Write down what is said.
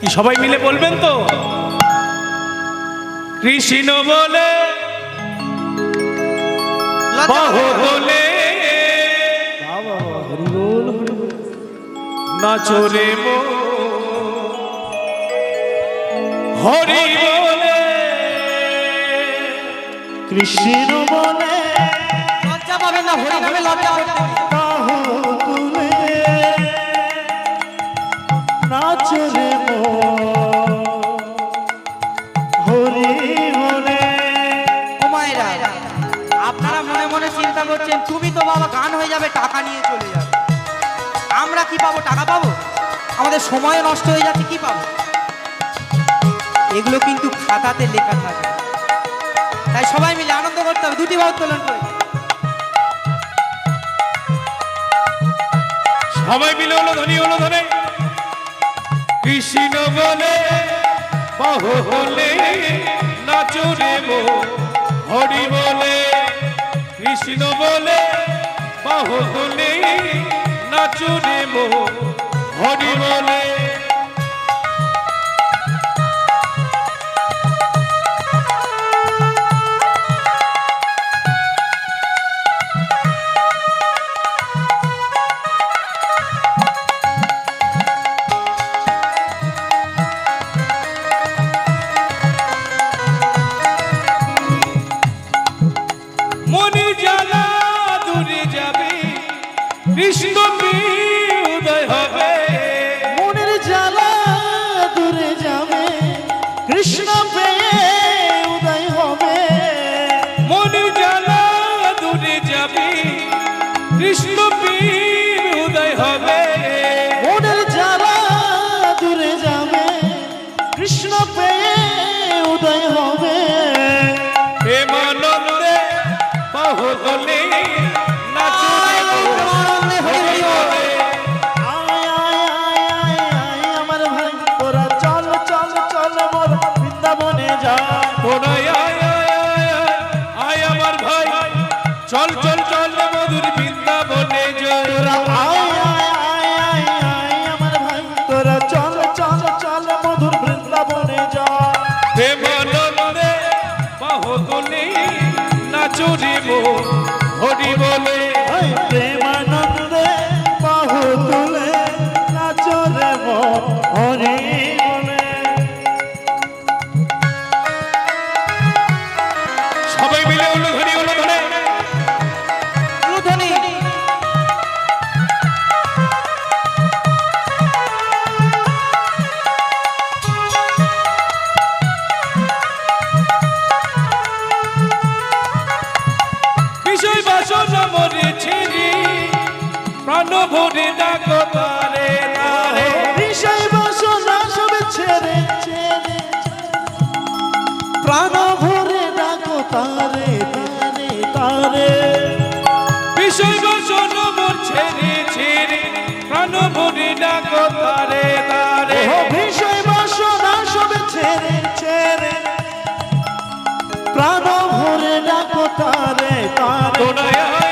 কি সবাই মিলে বলবেন তো? কৃষ্ণ বলে বাহু বলে নাচরে মো হরি বলে কৃষ্ণ বলে লজ্জা পাবেন না, হরি নামে লজ্জা করতে বাহু তুলে নাচে রে মন হরি বলে। ও মায়েরা, আপনারা মনে মনে চিন্তা করছেন তুমি তো বাবা গান হয়ে যাবে, টাকা নিয়ে চলে যাবে। আমরা কি পাবো? টাকা পাবো? আমাদের সময় নষ্ট হয়ে যাচ্ছে, কি পাবো? এগুলো কিন্তু খাতাতে লেখা থাকে, তাই সবাই মিলে আনন্দ করতে হবে। দুটি ভাব উত্তোলন করে সবাই মিলে হলো ধনী হলো ধনে। কৃষ্ণ বলে বাহু বলে নাচরে মো হরি বলে। কৃষ্ণ বলে বাহু বলে নাচরে মো হরি বলে। মনির জ্বালা দূরে যাবে, কৃষ্ণ উদয় হবে। মনের জ্বালা দূরে যাবে, কৃষ্ণ পেয়ে উদয় হবে। মনির জ্বালা দূরে যাবে, কৃষ্ণ উদয় হবে। মনের জ্বালা দূরে যাবে, কৃষ্ণ পেয়ে উদয় হবে। প্রেমানন্দে বাহু বলে নাচরে মো হরি বলে। আয় আয় আয় আয় আয় আমার ভাই, তোরা চল চল চল মোর বৃন্দাবনে যা। তোরাই আয় আয় আয় আয় আয় আমার ভাই, চল চল চল মধুর বৃন্দাবনে জয়। তোরা আয় আয় আয় আয় আয় আমার ভাই, তোরা চল চল চল মধুর বৃন্দাবনে যা। প্রেমানন্দে বাহু বলে নাচরে মো হরি বলে। ওই প্রেমানন্দে বাহু তুলে নাচো রে মন হরি বলে। সবাই মিলে হলো ধনী হলো ধনে। উলুধ্বনি। বিষয় বাসনা মরে ছেড়ে প্রাণ ভরে ডাকো তারে তারে। বিষয় বাসনা সব ছেড়ে ছেড়ে প্রাণ ভরে ডাকো তারে তারে তারে। বিষয় বাসনা মোর ছেড়ে ছেড়ে প্রাণ ভরে ডাকো তারে তারে। ও বিষয় বাসনা সব ছেড়ে ছেড়ে প্রাণ ভরে ডাকো তারে তারে। তোরাই আয়